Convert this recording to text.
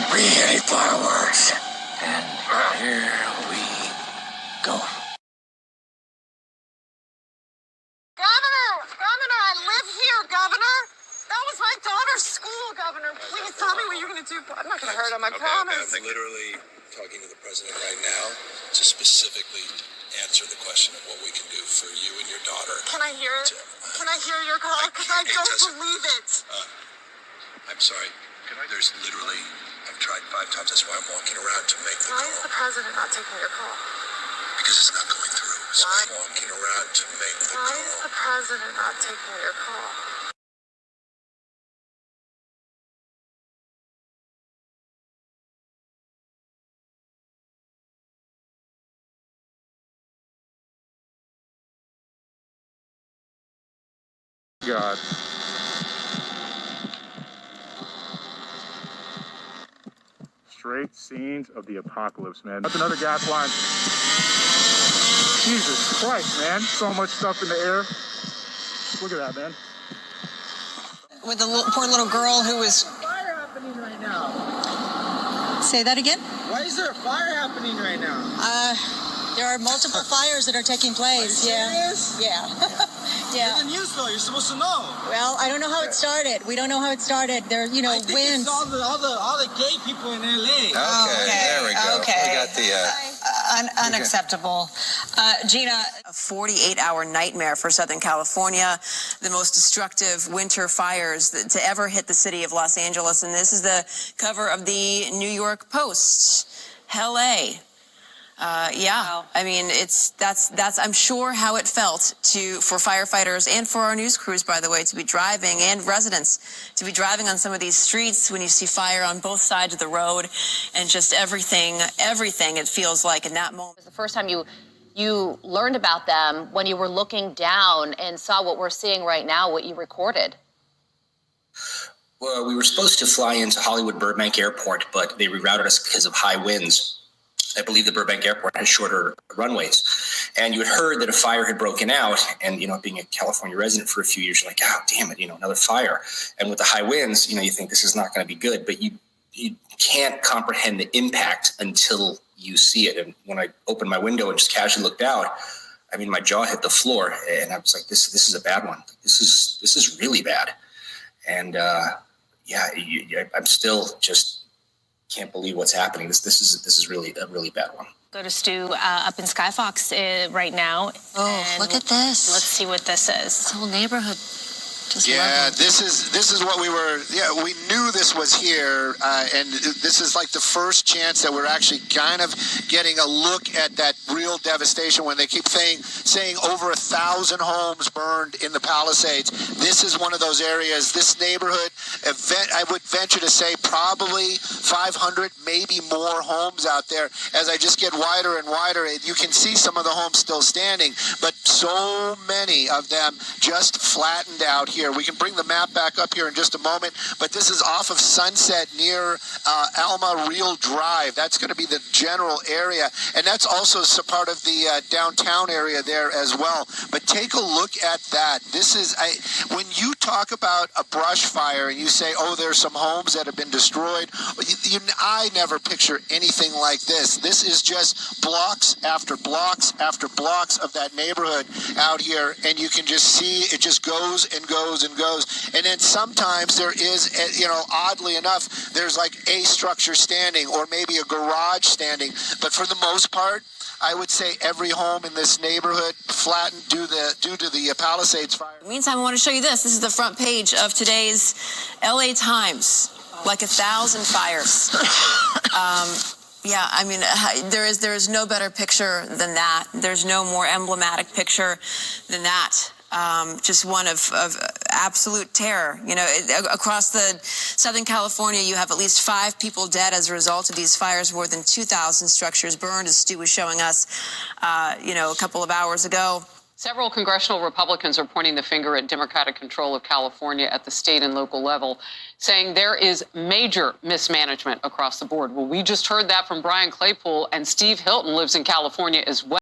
We hate fireworks. And here we go. Governor, I live here, Governor. That was my daughter's school, Governor. Please tell me what you're going to do. I'm not going to hurt him, I promise. I'm literally talking to the president right now to specifically answer the question of what we can do for you and your daughter. Can I hear it? Can I hear your call? Because I don't believe it. I'm sorry. There's literally, I've tried 5 times. That's why I'm walking around to make the Why call. is the president not taking your call? Because it's not going through. So I'm walking around to make the Why call. is the president not taking your call? God. Straight scenes of the apocalypse, man. That's another gas line. Jesus Christ, man. So much stuff in the air. Look at that, man. With the poor little girl who was... Fire happening right now. Say that again? Why is there a fire happening right now? There are multiple fires that are taking place. Are you serious? Yeah. Yeah. You're the news though. You're supposed to know. Well, I don't know how it started. We don't know how it started. There, you know, I think winds. it's all the gay people in LA. Okay, there we go. Okay. We got the... Unacceptable. Gina, a 48-hour nightmare for Southern California, the most destructive winter fires to ever hit the city of Los Angeles. And this is the cover of the New York Post. Hell A. Yeah, wow. I mean, that's I'm sure how it felt for firefighters and for our news crews, by the way, to be driving, and residents to be driving on some of these streets when you see fire on both sides of the road, and just everything it feels like in that moment. It was the first time you learned about them when you were looking down and saw what we're seeing right now, what you recorded. Well, we were supposed to fly into Hollywood Burbank Airport, but they rerouted us because of high winds. I believe the Burbank Airport has shorter runways. And you had heard that a fire had broken out. And, you know, being a California resident for a few years, you're like, oh, damn it, you know, another fire. And with the high winds, you know, you think this is not going to be good. But you can't comprehend the impact until you see it. And when I opened my window and just casually looked out, I mean, my jaw hit the floor. And I was like, this is a bad one. This is really bad. And, I'm still just... can't believe what's happening. This is really a really bad one. Go to Stu up in Skyfox right now. Oh, look at this. Let's see what this is. This whole neighborhood. This is what we were. Yeah, we knew this was here, and this is like the first chance that we're actually kind of getting a look at that real devastation. When they keep saying over 1,000 homes burned in the Palisades, this is one of those areas. This neighborhood, I would venture to say, probably 500, maybe more homes out there. As I just get wider and wider, you can see some of the homes still standing, but so many of them just flattened out here. We can bring the map back up here in just a moment, but this is off of Sunset near Alma Real Drive. That's going to be the general area, and that's also part of the downtown area there as well. But take a look at that. This is when you talk about a brush fire and you say, oh, there's some homes that have been destroyed, I never picture anything like this. This is just blocks after blocks after blocks of that neighborhood out here, and you can just see it just goes and goes and goes. And then sometimes there is, oddly enough, there's like a structure standing or maybe a garage standing. But for the most part, I would say every home in this neighborhood flattened due to the Palisades fire. Meantime, I want to show you this. This is the front page of today's LA Times. Like 1,000 fires. Yeah, I mean, there is no better picture than that. There's no more emblematic picture than that. Just one of absolute terror. You know, across the Southern California, you have at least 5 people dead as a result of these fires. More than 2,000 structures burned, as Stu was showing us, a couple of hours ago. Several congressional Republicans are pointing the finger at Democratic control of California at the state and local level, saying there is major mismanagement across the board. Well, we just heard that from Brian Claypool, and Steve Hilton lives in California as well.